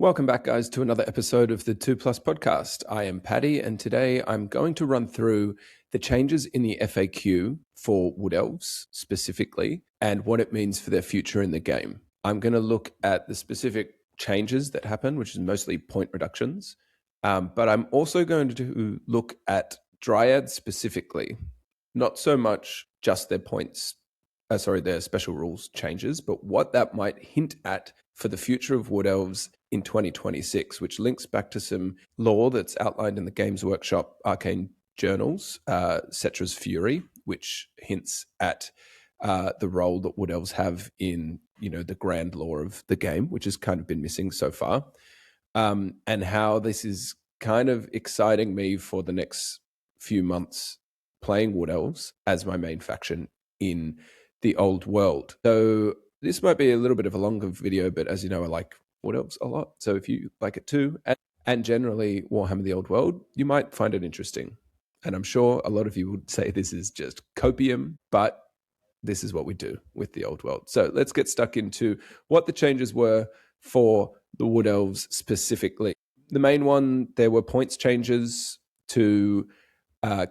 Welcome back, guys, to another episode of the 2 Plus podcast. I am Paddy, and today I'm going to run through the changes in the FAQ for Wood Elves specifically and what it means for their future in the game. I'm going to look at the specific changes that happen, which is mostly point reductions, but I'm also going to look at Dryads specifically, not so much just their their special rules changes, but what that might hint at for the future of Wood Elves in 2026, which links back to some lore that's outlined in the Games Workshop Arcane Journals, Cetra's Fury, which hints at the role that Wood Elves have in, the grand lore of the game, which has kind of been missing so far, and how this is kind of exciting me for the next few months playing Wood Elves as my main faction in the Old World. So this might be a little bit of a longer video, but as you know, I like Wood Elves a lot. So if you like it too, and generally Warhammer The Old World, you might find it interesting. And I'm sure a lot of you would say this is just copium, but this is what we do with the Old World. So let's get stuck into what the changes were for the Wood Elves specifically. The main one, there were points changes to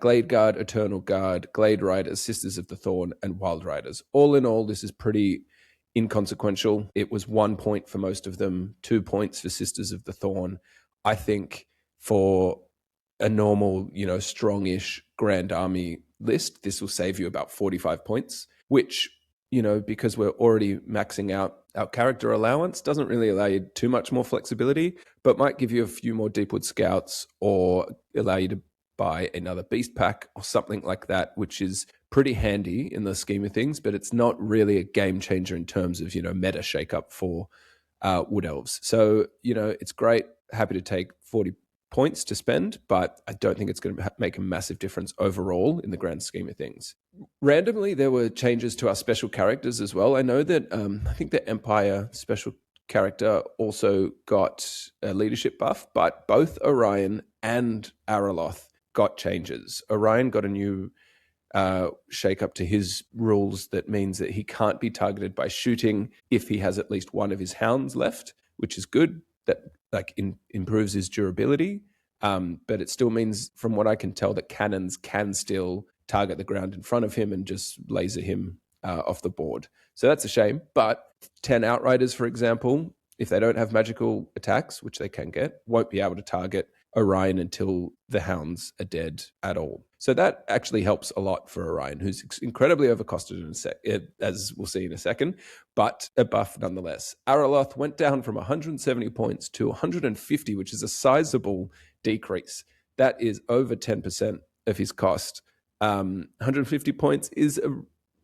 Glade Guard, Eternal Guard, Glade Riders, Sisters of the Thorn, and Wild Riders. All in all, this is pretty inconsequential. It was 1 point for most of them, 2 points for Sisters of the Thorn. I think for a normal, strongish Grand Army list, this will save you about 45 points, which, because we're already maxing out our character allowance, doesn't really allow you too much more flexibility, but might give you a few more Deepwood Scouts or allow you to buy another beast pack or something like that, which is pretty handy in the scheme of things, but it's not really a game changer in terms of, meta shakeup for Wood Elves. So, it's great. Happy to take 40 points to spend, but I don't think it's going to make a massive difference overall in the grand scheme of things. Randomly, there were changes to our special characters as well. I know that I think the Empire special character also got a leadership buff, but both Orion and Araloth got changes. Orion got a new shake up to his rules that means that he can't be targeted by shooting if he has at least one of his hounds left, which is good. That improves his durability, but it still means, from what I can tell, that cannons can still target the ground in front of him and just laser him off the board. So that's a shame. But 10 Outriders, for example, if they don't have magical attacks, which they can get, won't be able to target Orion until the hounds are dead at all. So that actually helps a lot for Orion, who's incredibly overcosted as we'll see in a second, but a buff nonetheless. Araloth went down from 170 points to 150, which is a sizable decrease. That is over 10% of his cost. 150 points is a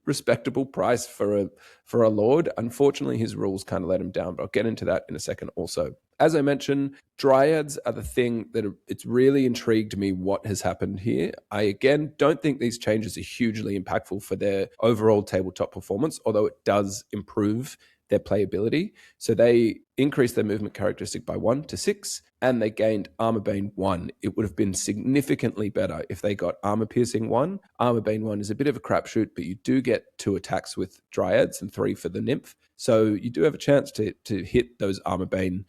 respectable price for a lord. Unfortunately, his rules kind of let him down, but I'll get into that in a second also. As I mentioned, Dryads are the thing that it's really intrigued me what has happened here. I, again, don't think these changes are hugely impactful for their overall tabletop performance, although it does improve their playability. So they increased their movement characteristic by 1 to 6, and they gained Armor Bane 1. It would have been significantly better if they got Armor Piercing 1. Armor Bane 1 is a bit of a crapshoot, but you do get 2 attacks with Dryads and 3 for the Nymph. So you do have a chance to hit those Armor Bane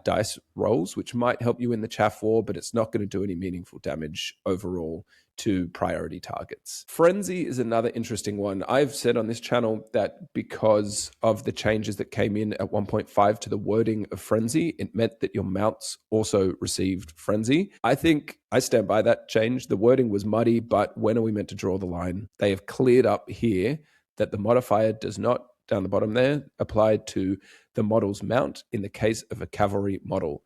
dice rolls, which might help you in the chaff war, but it's not going to do any meaningful damage overall to priority targets. Frenzy is another interesting one. I've said on this channel that because of the changes that came in at 1.5 to the wording of Frenzy, it meant that your mounts also received Frenzy. I think I stand by that change. The wording was muddy, but when are we meant to draw the line? They have cleared up here that the modifier does not, down the bottom there, apply to the model's mount in the case of a cavalry model,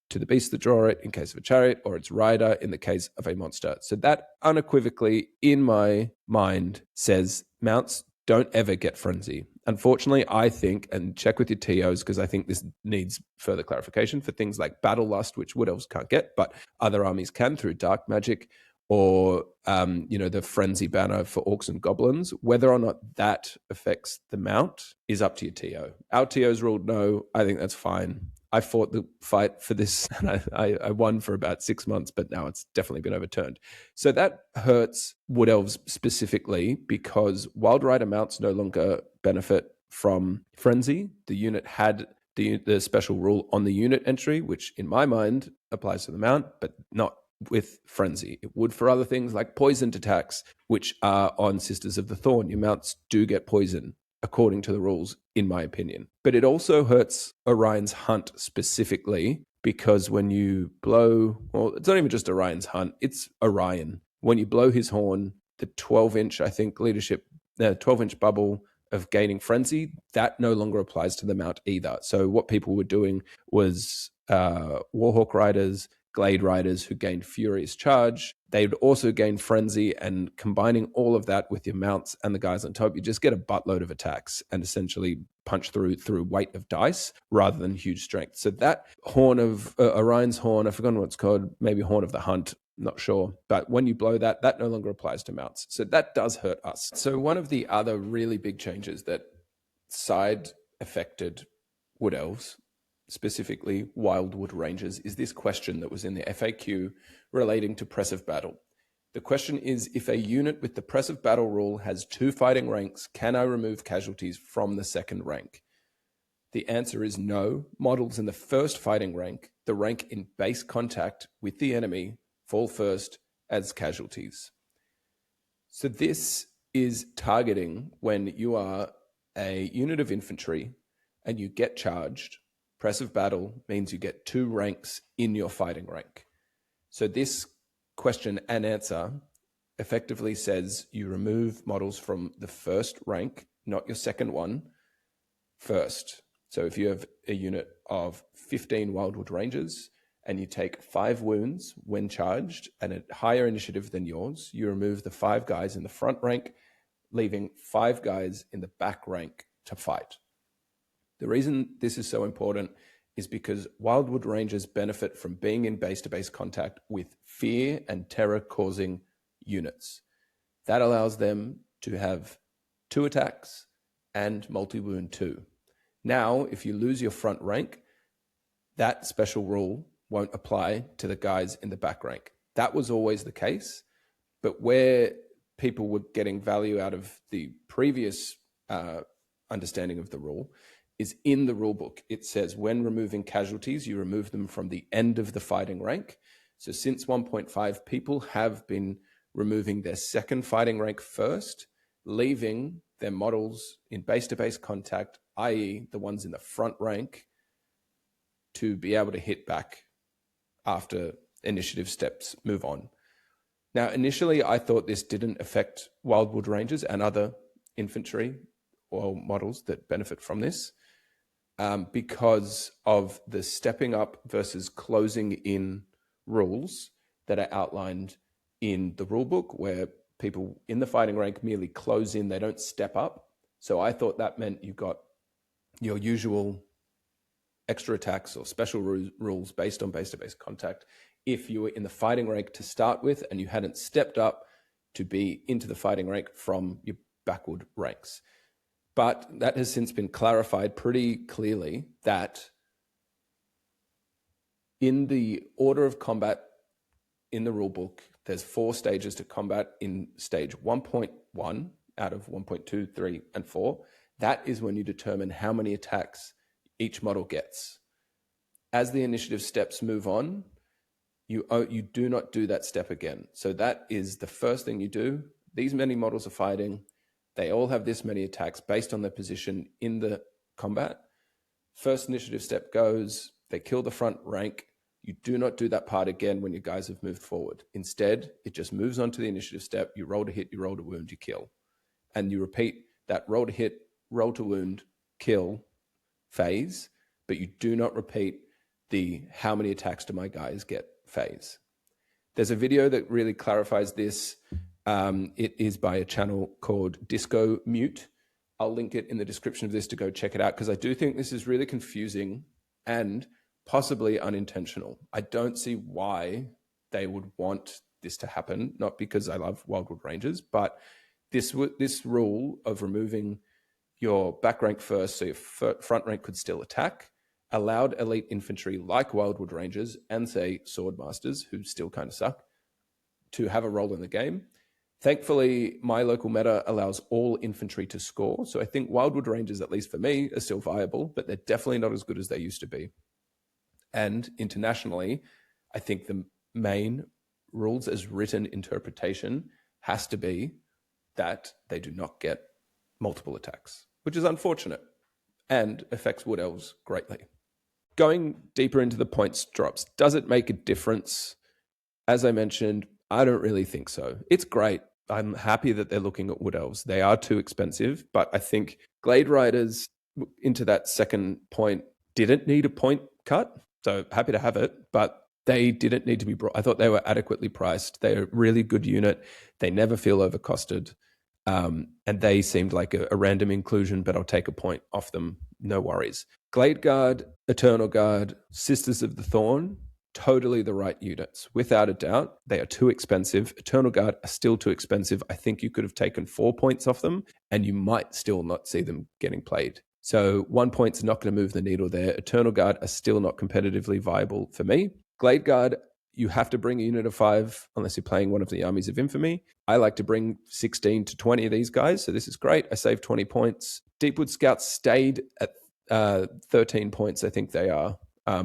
to the beast that draw it in case of a chariot, or its rider in the case of a monster. So that unequivocally, in my mind, says mounts don't ever get Frenzy. Unfortunately, I think, and check with your TOs, because I think this needs further clarification for things like Battle Lust, which Wood Elves can't get, but other armies can through Dark Magic, or the Frenzy banner for Orcs and Goblins. Whether or not that affects the mount is up to your TO. Our TOs ruled no. I think that's fine. I fought the fight for this, and I won for about 6 months, but now it's definitely been overturned. So that hurts Wood Elves specifically, because Wild Rider mounts no longer benefit from Frenzy. The unit had the special rule on the unit entry, which in my mind applies to the mount, but not with Frenzy. It would for other things like poisoned attacks, which are on Sisters of the Thorn. Your mounts do get poison according to the rules, in my opinion. But it also hurts Orion's Hunt specifically, because when you blow, well, it's not even just Orion's Hunt, it's Orion. When you blow his horn, the 12-inch, I think, leadership, the 12-inch bubble of gaining Frenzy, that no longer applies to the mount either. So what people were doing was Warhawk Riders, Glade Riders who gained Furious Charge, they'd also gain Frenzy, and combining all of that with your mounts and the guys on top, you just get a buttload of attacks and essentially punch through weight of dice rather than huge strength. So that horn of Orion's Horn, I've forgotten what it's called, maybe Horn of the Hunt, not sure. But when you blow that, that no longer applies to mounts. So that does hurt us. So one of the other really big changes that side affected Wood Elves, specifically Wildwood Rangers, is this question that was in the FAQ relating to Press of Battle. The question is, if a unit with the Press of Battle rule has 2 fighting ranks, can I remove casualties from the second rank? The answer is no. Models in the first fighting rank, the rank in base contact with the enemy, fall first as casualties. So this is targeting when you are a unit of infantry and you get charged. Press of Battle means you get 2 ranks in your fighting rank. So this question and answer effectively says you remove models from the first rank, not your second one, first. So if you have a unit of 15 Wildwood Rangers and you take 5 wounds when charged and a higher initiative than yours, you remove the 5 guys in the front rank, leaving 5 guys in the back rank to fight. The reason this is so important is because Wildwood Rangers benefit from being in base-to-base contact with fear and terror-causing units. That allows them to have 2 attacks and multi-wound 2. Now, if you lose your front rank, that special rule won't apply to the guys in the back rank. That was always the case, but where people were getting value out of the previous understanding of the rule is in the rule book. It says when removing casualties, you remove them from the end of the fighting rank. So since 1.5, people have been removing their second fighting rank first, leaving their models in base-to-base contact, i.e. the ones in the front rank, to be able to hit back after initiative steps move on. Now, initially, I thought this didn't affect Wildwood Rangers and other infantry or models that benefit from this, because of the stepping up versus closing in rules that are outlined in the rule book, where people in the fighting rank merely close in, they don't step up. So I thought that meant you got your usual extra attacks or special rules based on base-to-base contact if you were in the fighting rank to start with and you hadn't stepped up to be into the fighting rank from your backward ranks. But that has since been clarified pretty clearly that in the order of combat in the rulebook, there's 4 stages to combat in stage 1.1 out of 1.2, 3, and 4. That is when you determine how many attacks each model gets. As the initiative steps move on, you do not do that step again. So that is the first thing you do. These many models are fighting. They all have this many attacks based on their position in the combat. First initiative step goes, they kill the front rank. You do not do that part again when your guys have moved forward. Instead, it just moves on to the initiative step. You roll to hit, you roll to wound, you kill. And you repeat that roll to hit, roll to wound, kill phase, but you do not repeat the how many attacks do my guys get phase. There's a video that really clarifies this. It is by a channel called Disco Mute. I'll link it in the description of this to go check it out, because I do think this is really confusing and possibly unintentional. I don't see why they would want this to happen, not because I love Wildwood Rangers, but this rule of removing your back rank first so your front rank could still attack allowed elite infantry like Wildwood Rangers and, say, Swordmasters, who still kind of suck, to have a role in the game. Thankfully, my local meta allows all infantry to score. So I think Wildwood Rangers, at least for me, are still viable, but they're definitely not as good as they used to be. And internationally, I think the main rules as written interpretation has to be that they do not get multiple attacks, which is unfortunate and affects Wood Elves greatly. Going deeper into the points drops, does it make a difference? As I mentioned, I don't really think so. It's great. I'm happy that they're looking at Wood Elves. They are too expensive, but I think Glade Riders, into that second point, didn't need a point cut. So happy to have it, but they didn't need to be brought. I thought they were adequately priced. They're a really good unit. They never feel overcosted. And they seemed like a random inclusion, but I'll take a point off them. No worries. Glade Guard, Eternal Guard, Sisters of the Thorn, totally the right units. Without a doubt, they are too expensive. Eternal Guard are still too expensive. I think you could have taken 4 points off them and you might still not see them getting played. So 1 point's not going to move the needle there. Eternal Guard are still not competitively viable for me. Glade Guard, you have to bring a unit of 5 unless you're playing one of the Armies of Infamy. I like to bring 16 to 20 of these guys, so this is great. I saved 20 points. Deepwood Scouts stayed at 13 points, I think they are,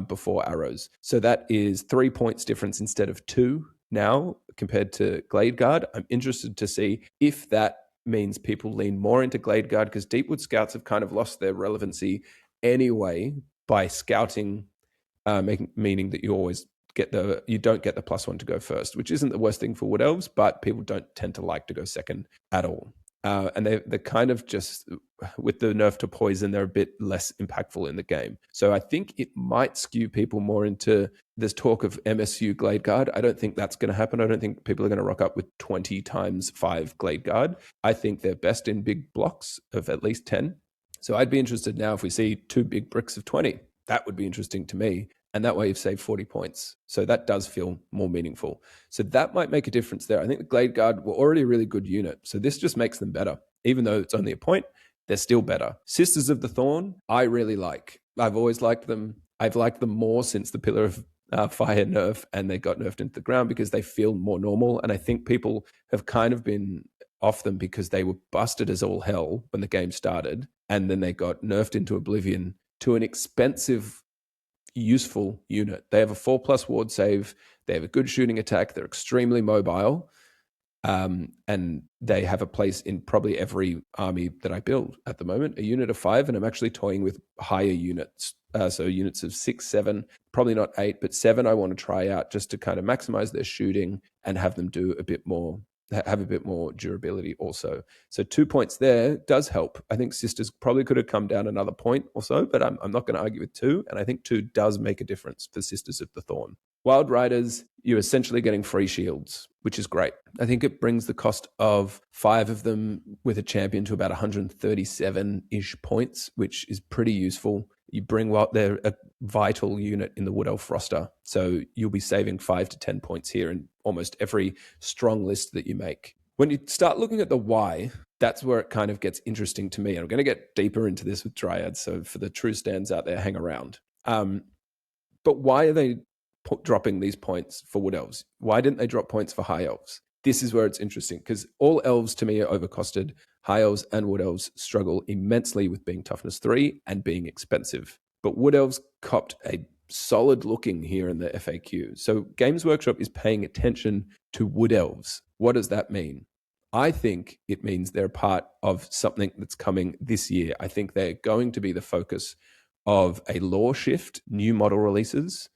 before Arrows. So that is 3 points difference instead of 2 now compared to Glade Guard. I'm interested to see if that means people lean more into Glade Guard, because Deepwood Scouts have kind of lost their relevancy anyway by scouting, meaning that you don't get the +1 to go first, which isn't the worst thing for Wood Elves, but people don't tend to like to go second at all. And they're kind of just, with the nerf to poison, they're a bit less impactful in the game. So I think it might skew people more into this talk of MSU Glade Guard. I don't think that's going to happen. I don't think people are going to rock up with 20 times 5 Glade Guard. I think they're best in big blocks of at least 10. So I'd be interested now if we see 2 big bricks of 20. That would be interesting to me. And that way you've saved 40 points. So that does feel more meaningful. So that might make a difference there. I think the Glade Guard were already a really good unit. So this just makes them better. Even though it's only a point, they're still better. Sisters of the Thorn, I really like. I've always liked them. I've liked them more since the Pillar of Fire nerf, and they got nerfed into the ground because they feel more normal. And I think people have kind of been off them because they were busted as all hell when the game started. And then they got nerfed into oblivion to an expensive, useful unit. They have a 4+ ward save. They have a good shooting attack. They're extremely mobile. And they have a place in probably every army that I build at the moment, a unit of 5, and I'm actually toying with higher units. So units of 6, 7, probably not 8, but 7 I want to try out just to kind of maximize their shooting and have them do have a bit more durability also. So 2 points there does help. I think Sisters probably could have come down another point or so, but I'm not going to argue with 2. And I think 2 does make a difference for Sisters of the Thorn. Wild Riders, you're essentially getting free shields, which is great. I think it brings the cost of 5 of them with a champion to about 137-ish points, which is pretty useful. You bring they're a vital unit in the Wood Elf roster. So you'll be saving 5 to 10 points here in almost every strong list that you make. When you start looking at the why, that's where it kind of gets interesting to me. And I'm going to get deeper into this with Dryads. So for the true stands out there, hang around. But why are they dropping these points for Wood Elves? Why didn't they drop points for High Elves? This is where it's interesting, because all elves to me are overcosted. High Elves and Wood Elves struggle immensely with being toughness 3 and being expensive. But Wood Elves copped a solid looking here in the FAQ. So Games Workshop is paying attention to Wood Elves. What does that mean? I think it means they're part of something that's coming this year. I think they're going to be the focus of a lore shift, new model releases,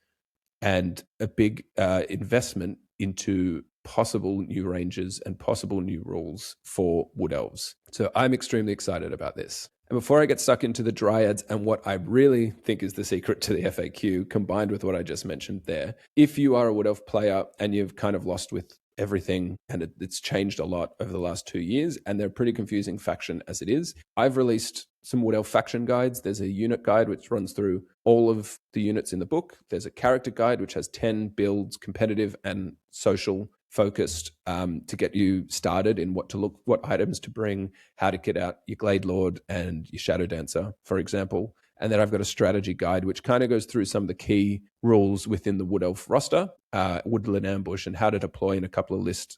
and a big investment into possible new ranges and possible new rules for Wood Elves. So I'm extremely excited about this. And before I get stuck into the Dryads and what I really think is the secret to the FAQ, combined with what I just mentioned there, if you are a Wood Elf player and you've kind of lost with everything, and it's changed a lot over the last 2 years, and they're a pretty confusing faction as it is, I've released some Wood Elf faction guides. There's a unit guide which runs through all of the units in the book. There's a character guide which has 10 builds, competitive and social focused, to get you started in what items to bring, how to get out your Glade Lord and your Shadow Dancer, for example. And then I've got a strategy guide, which kind of goes through some of the key rules within the Wood Elf roster, Woodland Ambush, and how to deploy in a couple of lists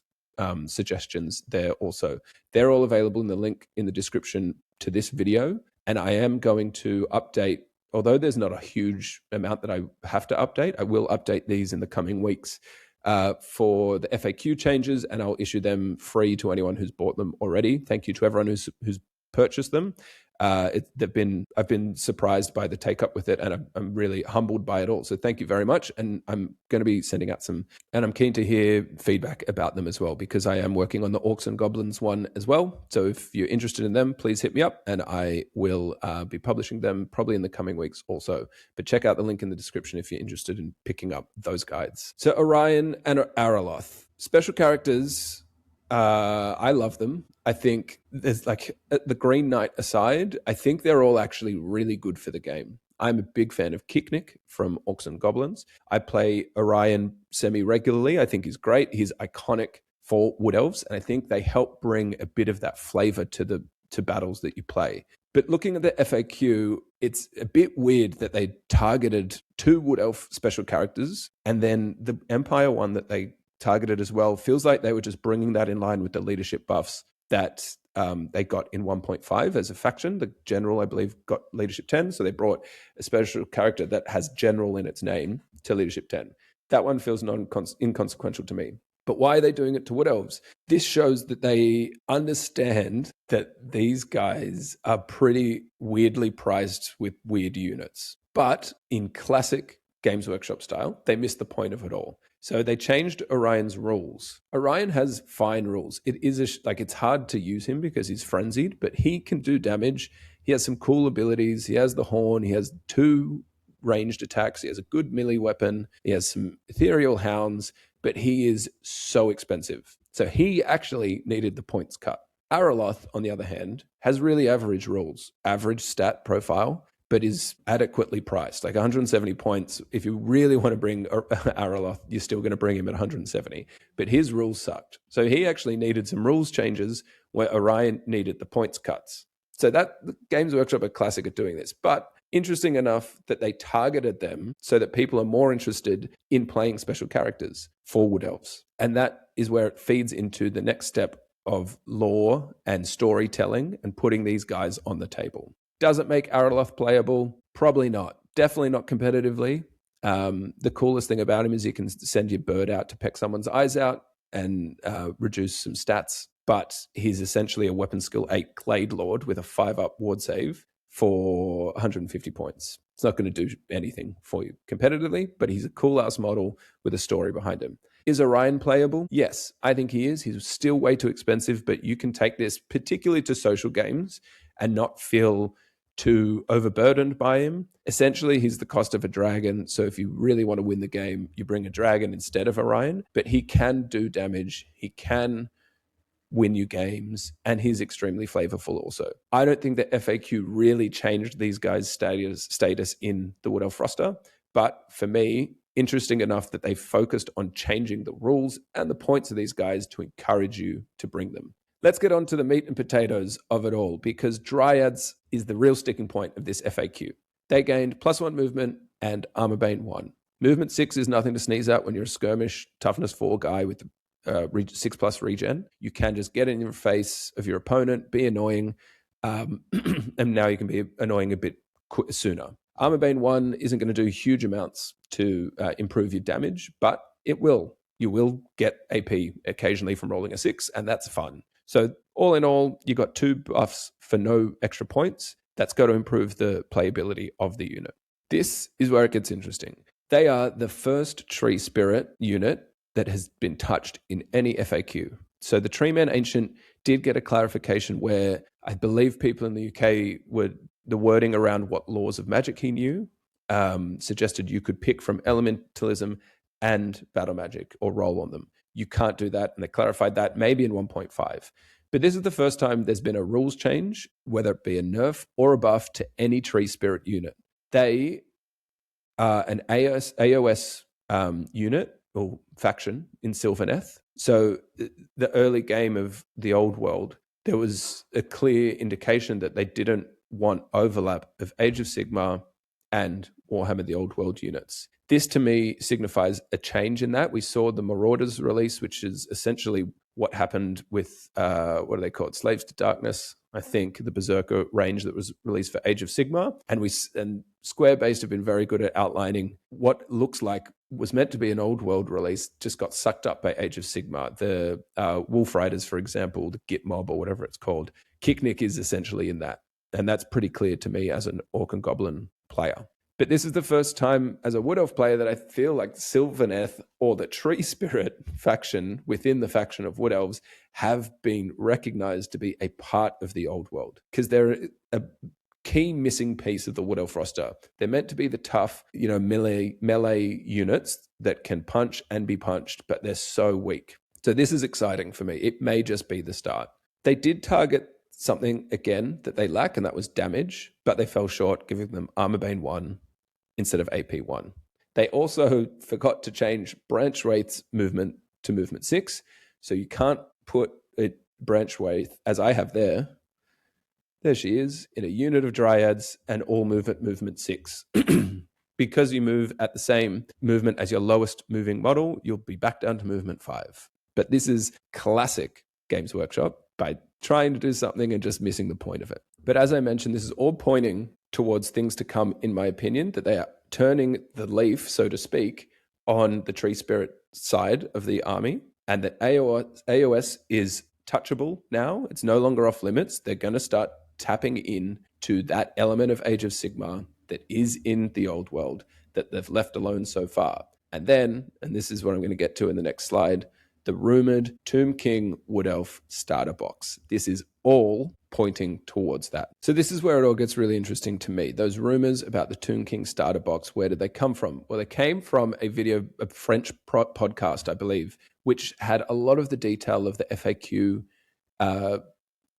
suggestions there also. They're all available in the link in the description to this video. And I am going to update, although there's not a huge amount that I have to update, I will update these in the coming weeks for the FAQ changes, and I'll issue them free to anyone who's bought them already. Thank you to everyone who's purchased them. I've been surprised by the take up with it, and I'm really humbled by it all. So thank you very much. And I'm going to be sending out some, and I'm keen to hear feedback about them as well, because I am working on the Orcs and Goblins one as well. So if you're interested in them, please hit me up, and I will be publishing them probably in the coming weeks also. But check out the link in the description if you're interested in picking up those guides. So Orion and Araloth, special characters. I love them. I think there's like the Green Knight aside, I think they're all actually really good for the game. I'm a big fan of Kiknik from Orcs and Goblins. I play Orion semi-regularly. I think he's great. He's iconic for Wood Elves, and I think they help bring a bit of that flavor to battles that you play. But looking at the FAQ, it's a bit weird that they targeted 2 Wood Elf special characters, and then the Empire one that they targeted as well feels like they were just bringing that in line with the leadership buffs that they got in 1.5 as a faction. The general, I believe, got leadership 10, so they brought a special character that has general in its name to leadership 10. That one feels inconsequential to me. But why are they doing it to Wood Elves? This shows that they understand that these guys are pretty weirdly priced with weird units. But in classic Games Workshop style, they missed the point of it all. So they changed Orion's rules. Orion has fine rules. It is it's hard to use him because he's frenzied, but he can do damage. He has some cool abilities. He has the horn. He has 2 ranged attacks. He has a good melee weapon. He has some ethereal hounds, but he is so expensive. So he actually needed the points cut. Araloth, on the other hand, has really average rules, average stat profile, but is adequately priced. Like 170 points. If you really want to bring Araloth, you're still going to bring him at 170. But his rules sucked. So he actually needed some rules changes where Orion needed the points cuts. So that the Games Workshop are classic at doing this. But interesting enough that they targeted them so that people are more interested in playing special characters for Wood Elves. And that is where it feeds into the next step of lore and storytelling and putting these guys on the table. Does it make Araloth playable? Probably not. Definitely not competitively. The coolest thing about him is you can send your bird out to peck someone's eyes out and reduce some stats. But he's essentially a weapon skill 8 Glade Lord with a 5-up ward save for 150 points. It's not going to do anything for you competitively, but he's a cool-ass model with a story behind him. Is Orion playable? Yes, I think he is. He's still way too expensive, but you can take this particularly to social games and not feel too overburdened by him. Essentially, he's the cost of a dragon. So if you really want to win the game, you bring a dragon instead of Orion. But he can do damage. He can win you games. And he's extremely flavorful also. I don't think the FAQ really changed these guys' status in the Wood Elf roster. But for me, interesting enough that they focused on changing the rules and the points of these guys to encourage you to bring them. Let's get on to the meat and potatoes of it all, because Dryads is the real sticking point of this FAQ. They gained +1 movement and Armor Bane 1. Movement 6 is nothing to sneeze at when you're a skirmish, toughness 4 guy with 6+ regen. You can just get in your face of your opponent, be annoying, and now you can be annoying a bit sooner. Armor Bane 1 isn't going to do huge amounts to improve your damage, but it will. You will get AP occasionally from rolling a 6, and that's fun. So all in all, you got 2 buffs for no extra points. That's got to improve the playability of the unit. This is where it gets interesting. They are the first tree spirit unit that has been touched in any FAQ. So the Treeman Ancient did get a clarification where I believe people in the UK the wording around what laws of magic he knew suggested you could pick from elementalism and battle magic or roll on them. You can't do that, and they clarified that maybe in 1.5. But this is the first time there's been a rules change, whether it be a nerf or a buff to any tree spirit unit. They are an AOS unit or faction in Sylvaneth. So the early game of the Old World, there was a clear indication that they didn't want overlap of Age of Sigmar and Warhammer The Old World units. This, to me, signifies a change in that. We saw the Marauders release, which is essentially what happened with, what are they called? Slaves to Darkness, I think, the Berserker range that was released for Age of Sigmar. And Square-based have been very good at outlining what looks like was meant to be an old world release, just got sucked up by Age of Sigmar. The Wolf Riders, for example, the Git Mob or whatever it's called, Kicknick is essentially in that. And that's pretty clear to me as an Orc and Goblin player. But this is the first time as a Wood Elf player that I feel like Sylvaneth or the Tree Spirit faction within the faction of Wood Elves have been recognized to be a part of the old world, because they're a key missing piece of the Wood Elf roster. They're meant to be the tough, melee units that can punch and be punched, but they're so weak. So this is exciting for me. It may just be the start. They did target something again that they lack, and that was damage, but they fell short, giving them Armorbane 1 instead of AP 1. They also forgot to change Branch Wraith's movement to movement 6, so you can't put a Branch Wraith, as I have there she is, in a unit of Dryads and all movement 6. Because you move at the same movement as your lowest moving model, you'll be back down to movement 5. But this is classic Games Workshop by trying to do something and just missing the point of it. But as I mentioned, this is all pointing towards things to come, in my opinion, that they are turning the leaf, so to speak, on the Tree Spirit side of the army, and that AOS is touchable now. It's no longer off limits. They're going to start tapping in to that element of Age of Sigmar that is in the old world that they've left alone so far. And then, and this is what I'm going to get to in the next slide, the rumored Tomb King Wood Elf starter box. This is all pointing towards that. So this is where it all gets really interesting to me. Those rumors about the Tomb King starter box, where did they come from? Well, they came from a French podcast, I believe, which had a lot of the detail of the FAQ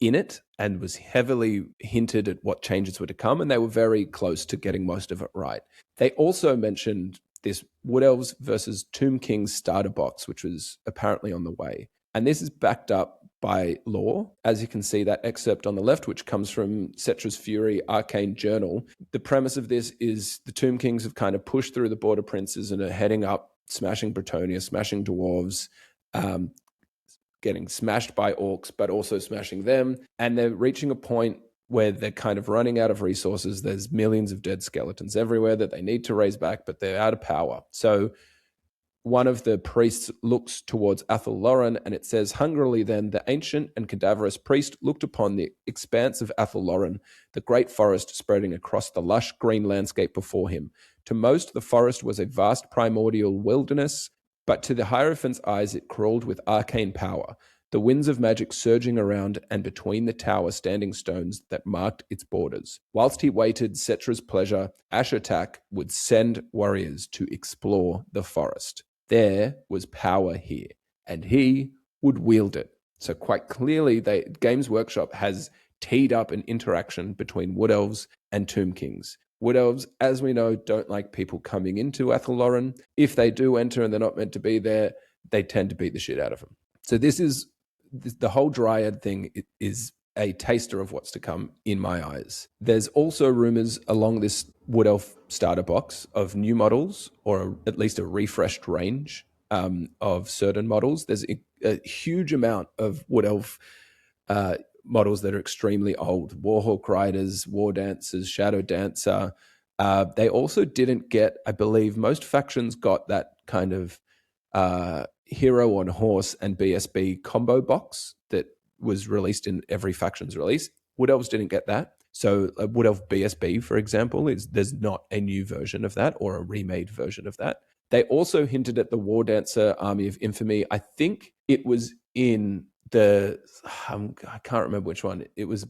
in it and was heavily hinted at what changes were to come, and they were very close to getting most of it right. They also mentioned this Wood Elves versus Tomb King starter box, which was apparently on the way. And this is backed up by lore. As you can see, that excerpt on the left, which comes from Cetra's Fury Arcane Journal. The premise of this is the Tomb Kings have kind of pushed through the Border Princes and are heading up, smashing Bretonnia, smashing Dwarves, getting smashed by Orcs, but also smashing them. And they're reaching a point where they're kind of running out of resources. There's millions of dead skeletons everywhere that they need to raise back, but they're out of power. So one of the priests looks towards Athel Loren, and it says, hungrily then, the ancient and cadaverous priest looked upon the expanse of Athel Loren, the great forest spreading across the lush green landscape before him. To most, the forest was a vast primordial wilderness, but to the Hierophant's eyes it crawled with arcane power, the winds of magic surging around and between the tower standing stones that marked its borders. Whilst he waited Cetra's pleasure, Ashertak would send warriors to explore the forest. There was power here, and he would wield it. So quite clearly, Games Workshop has teed up an interaction between Wood Elves and Tomb Kings. Wood Elves, as we know, don't like people coming into Athel Loren. If they do enter and they're not meant to be there, they tend to beat the shit out of them. So the whole Dryad thing is a taster of what's to come in my eyes. There's also rumors along this Wood Elf starter box of new models, or at least a refreshed range of certain models. There's a huge amount of Wood Elf models that are extremely old. Warhawk Riders, War Dancers, Shadow Dancer. They also didn't get, I believe, most factions got that kind of Hero on Horse and BSB combo box that was released in every faction's release. Wood Elves didn't get that. So a Wood Elf BSB, for example, there's not a new version of that or a remade version of that. They also hinted at the War Dancer Army of Infamy. I think it was in I can't remember which one. It was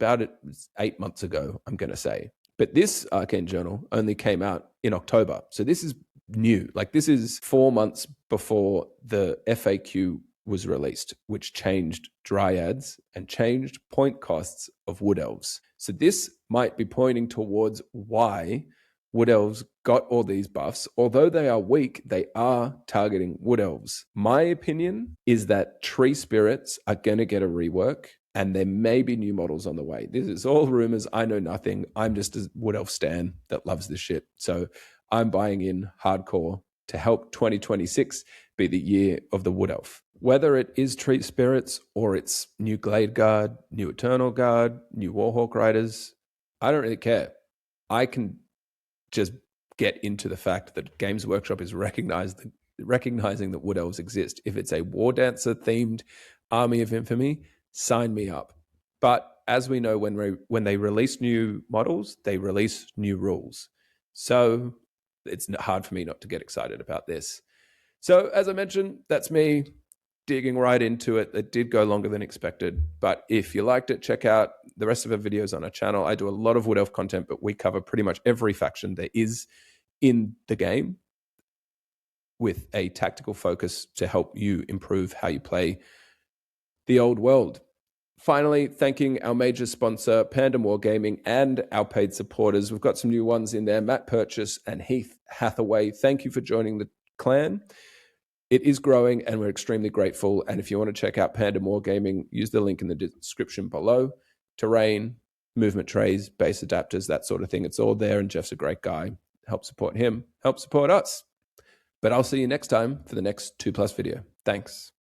8 months ago, I'm going to say. But this Arcane Journal only came out in October. So this is new. Like, this is 4 months before the FAQ was released, which changed Dryads and changed point costs of Wood Elves. So this might be pointing towards why Wood Elves got all these buffs. Although they are weak, they are targeting Wood Elves. My opinion is that Tree Spirits are going to get a rework, and there may be new models on the way. This is all rumors. I know nothing. I'm just a Wood Elf stan that loves this shit. So I'm buying in hardcore to help 2026 be the year of the Wood Elf. Whether it is Treat Spirits or it's new Glade Guard, new Eternal Guard, new Warhawk Riders, I don't really care. I can just get into the fact that Games Workshop is recognizing that Wood Elves exist. If it's a War Dancer themed Army of Infamy, sign me up. But as we know, when they release new models, they release new rules. So it's hard for me not to get excited about this. So as I mentioned, that's me digging right into it. It did go longer than expected, but if you liked it, check out the rest of our videos on our channel. I do a lot of Wood Elf content, but we cover pretty much every faction there is in the game with a tactical focus to help you improve how you play the old world. Finally, thanking our major sponsor, Pandemwargaming, and our paid supporters. We've got some new ones in there, Matt Purchase and Heath Hathaway. Thank you for joining the clan. It is growing, and we're extremely grateful. And if you want to check out Pandemwargaming, use the link in the description below. Terrain, movement trays, base adapters, that sort of thing. It's all there, and Jeff's a great guy. Help support him, help support us. But I'll see you next time for the next 2+ video. Thanks.